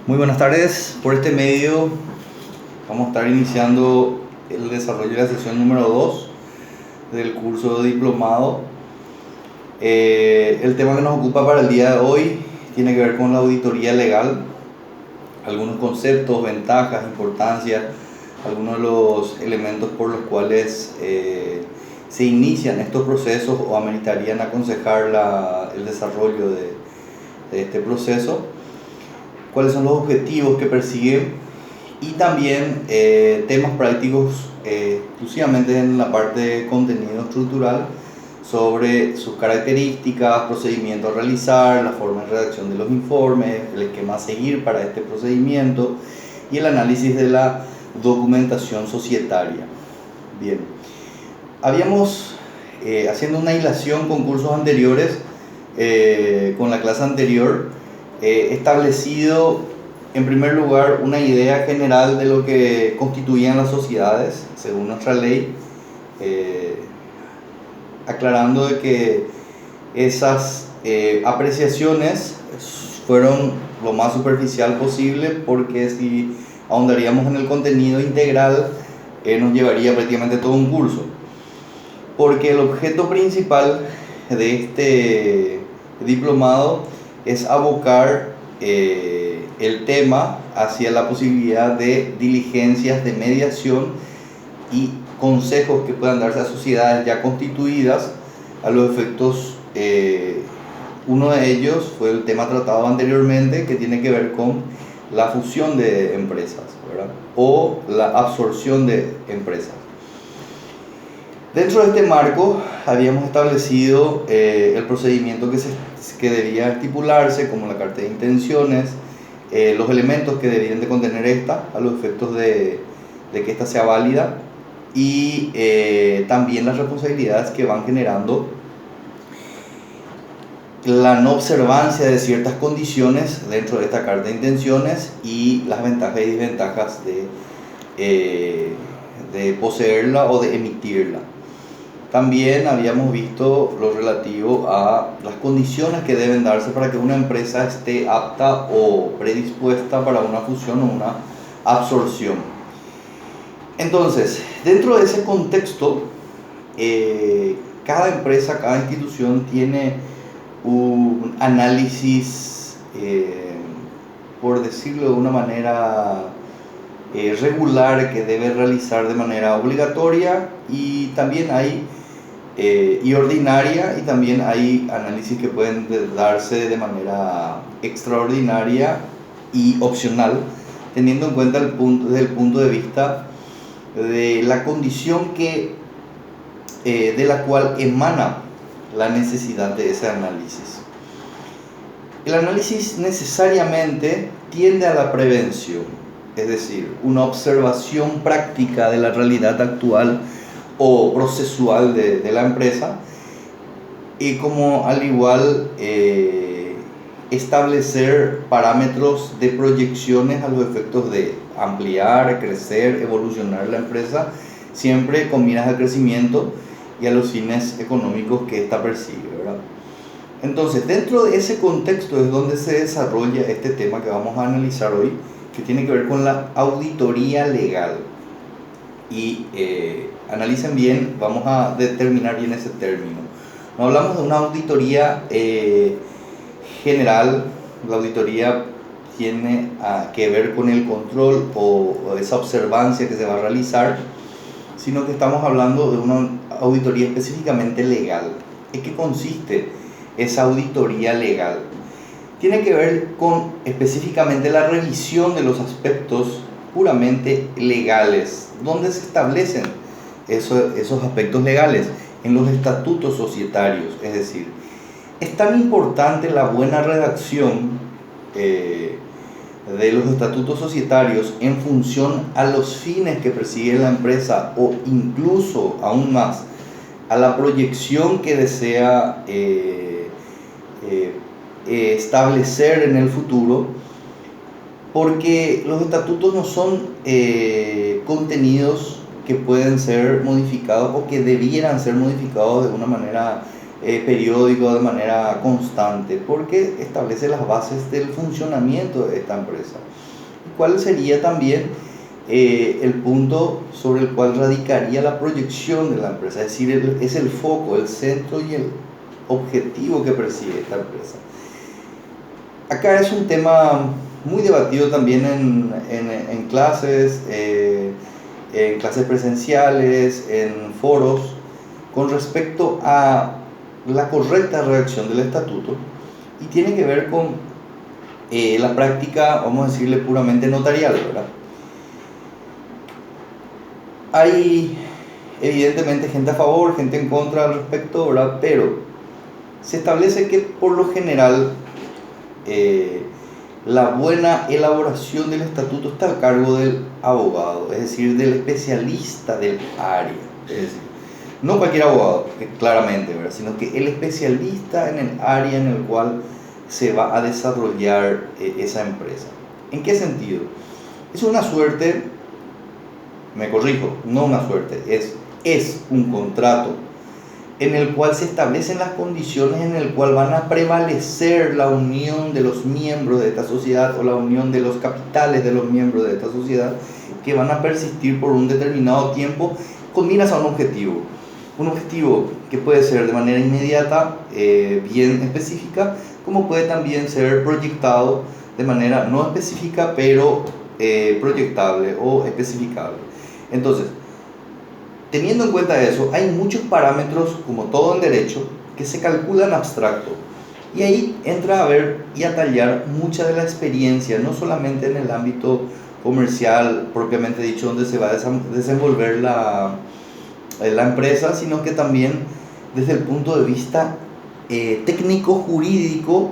Muy buenas tardes. Por este medio vamos a estar iniciando el desarrollo de la sesión número 2 del curso de diplomado. El tema que nos ocupa para el día de hoy tiene que ver con la auditoría legal, algunos conceptos, ventajas, importancia, algunos de los elementos por los cuales se inician estos procesos o ameritarían aconsejar el desarrollo de este proceso, cuáles son los objetivos que persigue y también temas prácticos exclusivamente en la parte de contenido estructural sobre sus características, procedimientos a realizar, la forma de redacción de los informes, el esquema a seguir para este procedimiento y el análisis de la documentación societaria. Bien, habíamos haciendo una hilación con cursos anteriores, con la clase anterior, establecido en primer lugar una idea general de lo que constituían las sociedades según nuestra ley, aclarando de que esas apreciaciones fueron lo más superficial posible, porque si ahondaríamos en el contenido integral nos llevaría prácticamente todo un curso, porque el objeto principal de este diplomado es abocar el tema hacia la posibilidad de diligencias de mediación y consejos que puedan darse a sociedades ya constituidas a los efectos. Uno de ellos fue el tema tratado anteriormente, que tiene que ver con la fusión de empresas, ¿verdad? O la absorción de empresas. Dentro de este marco habíamos establecido el procedimiento que debía estipularse, como la carta de intenciones, los elementos que debían de contener esta a los efectos de que esta sea válida, y también las responsabilidades que van generando la no observancia de ciertas condiciones dentro de esta carta de intenciones y las ventajas y desventajas de poseerla o de emitirla. También habíamos visto lo relativo a las condiciones que deben darse para que una empresa esté apta o predispuesta para una fusión o una absorción. Entonces, dentro de ese contexto, cada empresa, cada institución tiene un análisis, por decirlo de una manera regular, que debe realizar de manera obligatoria, y también hay y ordinaria, y también hay análisis que pueden darse de manera extraordinaria y opcional, teniendo en cuenta desde el punto de vista de la condición de la cual emana la necesidad de ese análisis. El análisis necesariamente tiende a la prevención, es decir, una observación práctica de la realidad actual o procesual de la empresa, y como al igual establecer parámetros de proyecciones a los efectos de ampliar, crecer, evolucionar la empresa, siempre con miras al crecimiento y a los fines económicos que ésta persigue, ¿verdad? Entonces, dentro de ese contexto es donde se desarrolla este tema que vamos a analizar hoy, que tiene que ver con la auditoría legal. Y analicen bien, vamos a determinar bien ese término. No hablamos de una auditoría general. La auditoría tiene que ver con el control o esa observancia que se va a realizar, sino que estamos hablando de una auditoría específicamente legal. ¿En qué consiste esa auditoría legal? Tiene que ver con específicamente la revisión de los aspectos puramente legales. ¿Dónde se establecen esos aspectos legales? En los estatutos societarios. Es decir, es tan importante la buena redacción de los estatutos societarios en función a los fines que persigue la empresa, o incluso aún más a la proyección que desea establecer en el futuro, porque los estatutos no son contenidos que pueden ser modificados o que debieran ser modificados de una manera periódico, de manera constante, porque establece las bases del funcionamiento de esta empresa. ¿Y cuál sería también el punto sobre el cual radicaría la proyección de la empresa? Es decir, es el foco, el centro y el objetivo que persigue esta empresa. Acá es un tema muy debatido también en clases, en clases presenciales, en foros, con respecto a la correcta redacción del estatuto, y tiene que ver con la práctica, vamos a decirle, puramente notarial, ¿verdad? Hay evidentemente gente a favor, gente en contra al respecto, ¿verdad? Pero se establece que por lo general la buena elaboración del estatuto está a cargo del abogado, es decir, del especialista del área. Es decir, no cualquier abogado, claramente, ¿verdad? Sino que el especialista en el área en el cual se va a desarrollar esa empresa. ¿En qué sentido? Es una suerte, me corrijo, no una suerte, es un contrato en el cual se establecen las condiciones en el cual van a prevalecer la unión de los miembros de esta sociedad o la unión de los capitales de los miembros de esta sociedad, que van a persistir por un determinado tiempo con miras a un objetivo que puede ser de manera inmediata, bien específica, como puede también ser proyectado de manera no específica, pero proyectable o especificable. Entonces, teniendo en cuenta eso, hay muchos parámetros, como todo en derecho, que se calculan abstracto. Y ahí entra a ver y a tallar mucha de la experiencia, no solamente en el ámbito comercial propiamente dicho, donde se va a desenvolver la empresa, sino que también desde el punto de vista técnico-jurídico,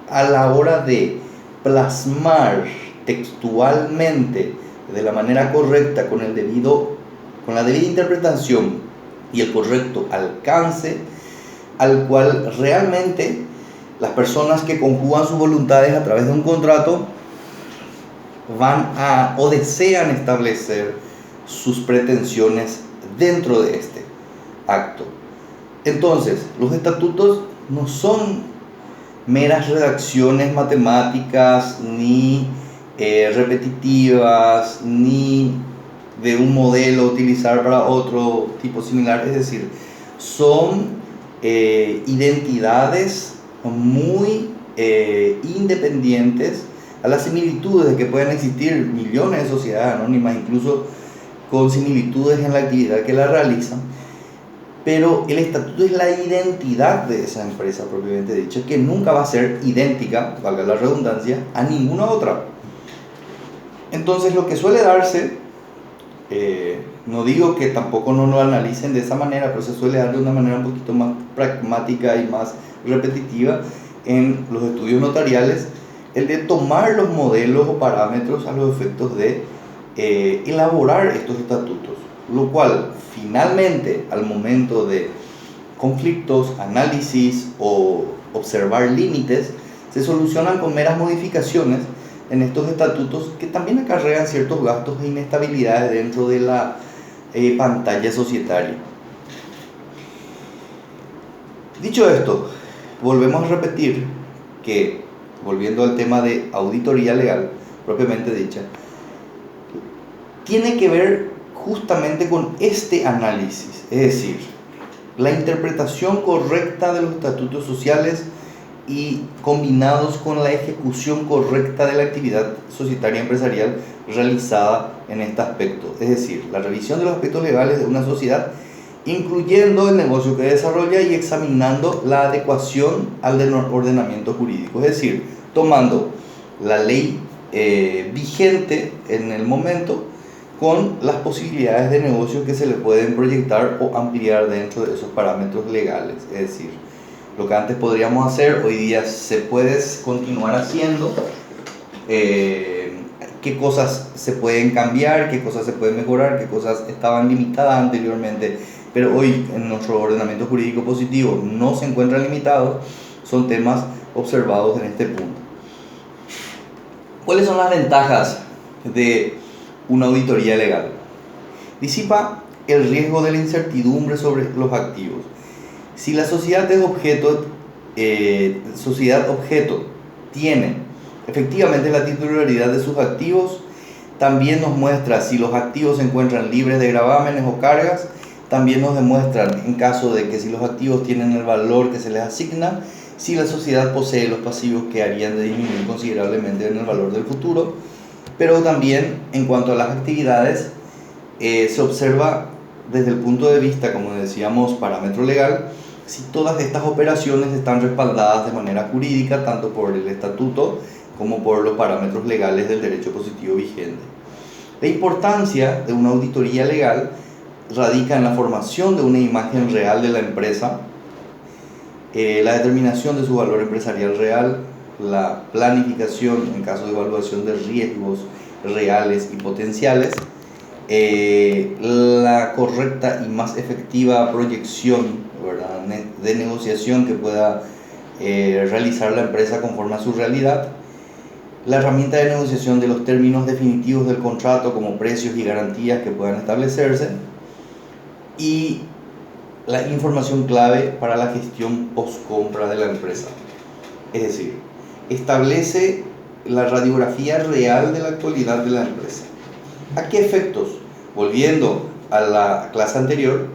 a la hora de plasmar textualmente de la manera correcta, con la debida interpretación y el correcto alcance al cual realmente las personas que conjugan sus voluntades a través de un contrato van a o desean establecer sus pretensiones dentro de este acto. Entonces, los estatutos no son meras redacciones matemáticas, ni repetitivas, ni de un modelo utilizar para otro tipo similar. Es decir, son identidades muy independientes a las similitudes de que pueden existir millones de sociedades anónimas, incluso con similitudes en la actividad que la realizan. Pero el estatuto es la identidad de esa empresa propiamente dicha, que nunca va a ser idéntica, valga la redundancia, a ninguna otra. Entonces, lo que suele darse, no digo que tampoco no lo analicen de esa manera, pero se suele dar de una manera un poquito más pragmática y más repetitiva en los estudios notariales, el de tomar los modelos o parámetros a los efectos de elaborar estos estatutos, lo cual finalmente, al momento de conflictos, análisis o observar límites, se solucionan con meras modificaciones en estos estatutos, que también acarrean ciertos gastos e inestabilidades dentro de la pantalla societaria. Dicho esto, volvemos a repetir que, volviendo al tema de auditoría legal propiamente dicha, tiene que ver justamente con este análisis, es decir, la interpretación correcta de los estatutos sociales y combinados con la ejecución correcta de la actividad societaria empresarial realizada en este aspecto, es decir, la revisión de los aspectos legales de una sociedad, incluyendo el negocio que desarrolla y examinando la adecuación al ordenamiento jurídico, es decir, tomando la ley vigente en el momento con las posibilidades de negocio que se le pueden proyectar o ampliar dentro de esos parámetros legales. Es decir, lo que antes podríamos hacer, hoy día se puede continuar haciendo, qué cosas se pueden cambiar, qué cosas se pueden mejorar, qué cosas estaban limitadas anteriormente, pero hoy en nuestro ordenamiento jurídico positivo no se encuentran limitados, son temas observados en este punto. ¿Cuáles son las ventajas de una auditoría legal? Disipa el riesgo de la incertidumbre sobre los activos. Si la sociedad es sociedad objeto tiene efectivamente la titularidad de sus activos, también nos muestra si los activos se encuentran libres de gravámenes o cargas, también nos demuestran en caso de que si los activos tienen el valor que se les asigna, si la sociedad posee los pasivos que harían de disminuir considerablemente en el valor del futuro, pero también en cuanto a las actividades se observa desde el punto de vista, como decíamos, parámetro legal, si todas estas operaciones están respaldadas de manera jurídica, tanto por el estatuto como por los parámetros legales del derecho positivo vigente. La importancia de una auditoría legal radica en la formación de una imagen real de la empresa, la determinación de su valor empresarial real, la planificación en caso de evaluación de riesgos reales y potenciales, la correcta y más efectiva proyección, ¿verdad?, de negociación que pueda realizar la empresa conforme a su realidad, la herramienta de negociación de los términos definitivos del contrato como precios y garantías que puedan establecerse, y la información clave para la gestión post-compra de la empresa. Es decir, establece la radiografía real de la actualidad de la empresa. ¿A qué efectos? Volviendo a la clase anterior,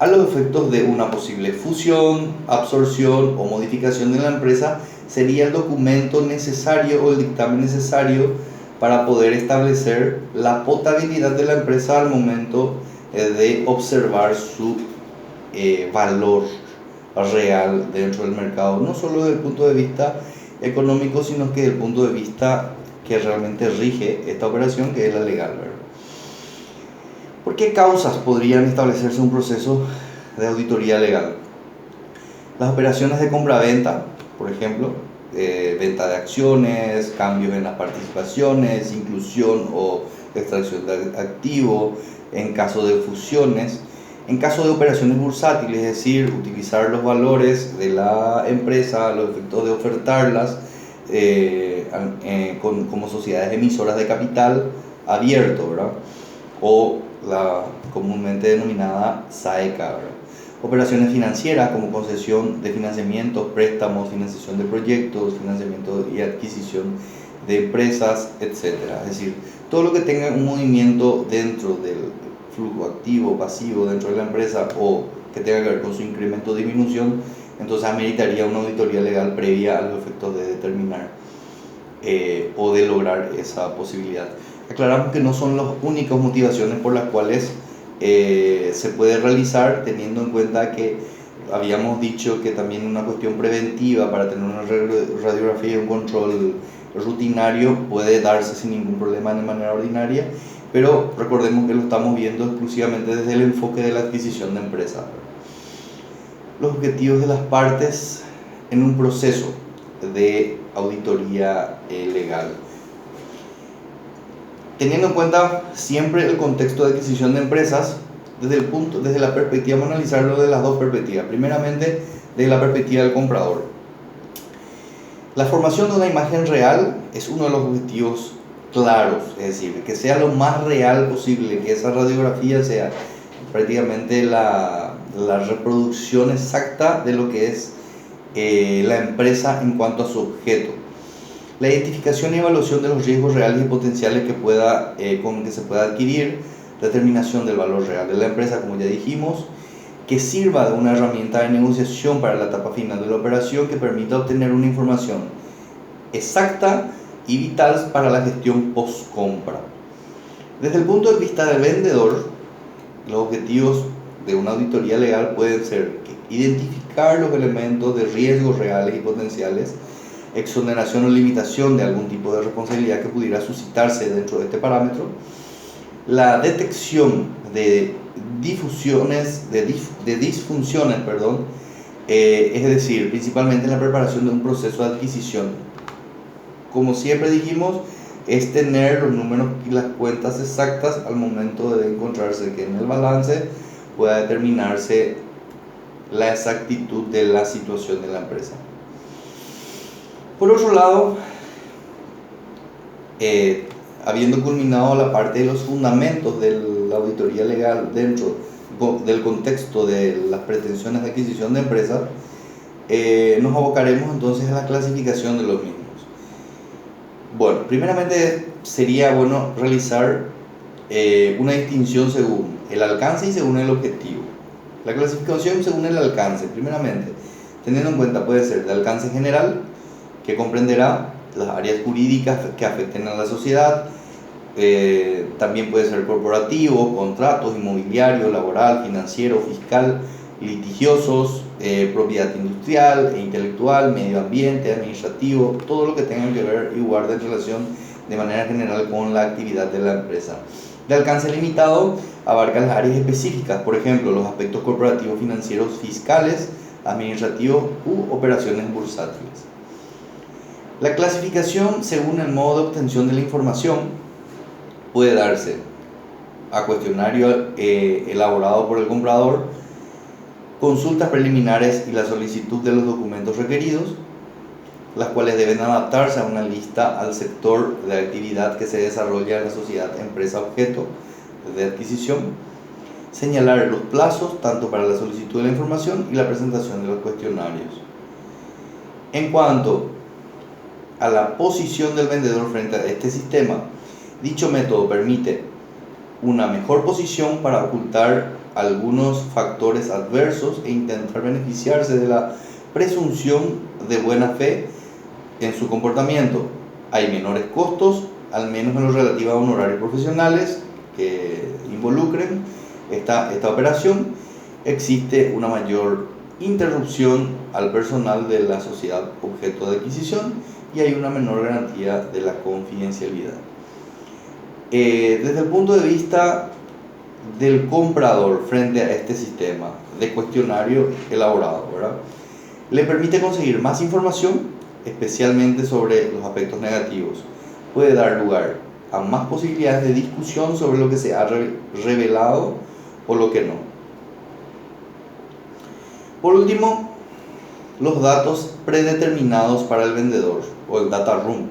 a los efectos de una posible fusión, absorción o modificación de la empresa, sería el documento necesario o el dictamen necesario para poder establecer la potabilidad de la empresa al momento de observar su valor real dentro del mercado, no solo desde el punto de vista económico, sino que desde el punto de vista que realmente rige esta operación, que es la legal, ¿verdad? ¿Por qué causas podrían establecerse un proceso de auditoría legal? Las operaciones de compra-venta, por ejemplo, venta de acciones, cambios en las participaciones, inclusión o extracción de activo, en caso de fusiones, en caso de operaciones bursátiles, es decir, utilizar los valores de la empresa a los efectos de ofertarlas como sociedades emisoras de capital abierto, ¿verdad?, o la comúnmente denominada SAECA, ¿verdad? Operaciones financieras como concesión de financiamientos, préstamos, financiación de proyectos, financiamiento y adquisición de empresas, etc. Es decir, todo lo que tenga un movimiento dentro del flujo activo, pasivo dentro de la empresa, o que tenga que ver con su incremento o disminución, entonces ameritaría una auditoría legal previa a los efectos de determinar o de lograr esa posibilidad. Aclaramos que no son las únicas motivaciones por las cuales se puede realizar, teniendo en cuenta que habíamos dicho que también una cuestión preventiva para tener una radiografía y un control rutinario puede darse sin ningún problema de manera ordinaria, pero recordemos que lo estamos viendo exclusivamente desde el enfoque de la adquisición de empresas. Los objetivos de las partes en un proceso de auditoría legal. Teniendo en cuenta siempre el contexto de adquisición de empresas, desde la perspectiva, vamos a analizarlo de las dos perspectivas. Primeramente, desde la perspectiva del comprador. La formación de una imagen real es uno de los objetivos claros, es decir, que sea lo más real posible, que esa radiografía sea prácticamente la reproducción exacta de lo que es la empresa en cuanto a su objeto. La identificación y evaluación de los riesgos reales y potenciales con que se pueda adquirir, determinación del valor real de la empresa, como ya dijimos, que sirva de una herramienta de negociación para la etapa final de la operación que permita obtener una información exacta y vital para la gestión post-compra. Desde el punto de vista del vendedor, los objetivos de una auditoría legal pueden ser identificar los elementos de riesgos reales y potenciales, exoneración o limitación de algún tipo de responsabilidad que pudiera suscitarse dentro de este parámetro, la detección de disfunciones, es decir, principalmente en la preparación de un proceso de adquisición. Como siempre dijimos, es tener los números y las cuentas exactas al momento de encontrarse que en el balance pueda determinarse la exactitud de la situación de la empresa. Por otro lado, habiendo culminado la parte de los fundamentos de la auditoría legal dentro del contexto de las pretensiones de adquisición de empresas, nos abocaremos entonces a la clasificación de los mismos. Bueno, primeramente sería bueno realizar una distinción según el alcance y según el objetivo. La clasificación según el alcance, primeramente, teniendo en cuenta, puede ser de alcance general, que comprenderá las áreas jurídicas que afecten a la sociedad, también puede ser corporativo, contratos, inmobiliario, laboral, financiero, fiscal, litigiosos, propiedad industrial e intelectual, medio ambiente, administrativo, todo lo que tenga que ver y guarde en relación de manera general con la actividad de la empresa. De alcance limitado, abarca las áreas específicas, por ejemplo, los aspectos corporativos, financieros, fiscales, administrativos u operaciones bursátiles. La clasificación según el modo de obtención de la información puede darse a cuestionario elaborado por el comprador, consultas preliminares y la solicitud de los documentos requeridos, las cuales deben adaptarse a una lista al sector de actividad que se desarrolla en la sociedad empresa objeto de adquisición, señalar los plazos tanto para la solicitud de la información y la presentación de los cuestionarios. En cuanto a la posición del vendedor frente a este sistema, dicho método permite una mejor posición para ocultar algunos factores adversos e intentar beneficiarse de la presunción de buena fe en su comportamiento. Hay menores costos, al menos en lo relativo a honorarios profesionales que involucren esta operación. Existe una mayor interrupción al personal de la sociedad objeto de adquisición y hay una menor garantía de la confidencialidad. Desde el punto de vista del comprador frente a este sistema de cuestionario elaborado, ¿verdad?, le permite conseguir más información, especialmente sobre los aspectos negativos. Puede dar lugar a más posibilidades de discusión sobre lo que se ha revelado o lo que no. Por último, los datos predeterminados para el vendedor o el data room.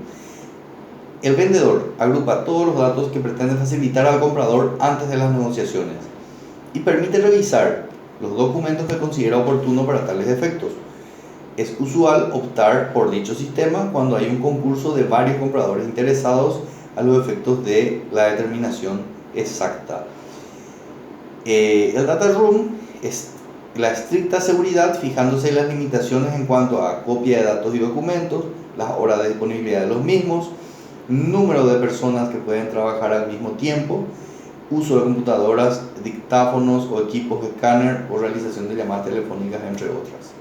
El vendedor agrupa todos los datos que pretende facilitar al comprador antes de las negociaciones y permite revisar los documentos que considera oportuno para tales efectos. Es usual optar por dicho sistema cuando hay un concurso de varios compradores interesados a los efectos de la determinación exacta. El data room es la estricta seguridad, fijándose las limitaciones en cuanto a copia de datos y documentos, las horas de disponibilidad de los mismos, número de personas que pueden trabajar al mismo tiempo, uso de computadoras, dictáfonos o equipos de escáner o realización de llamadas telefónicas, entre otras.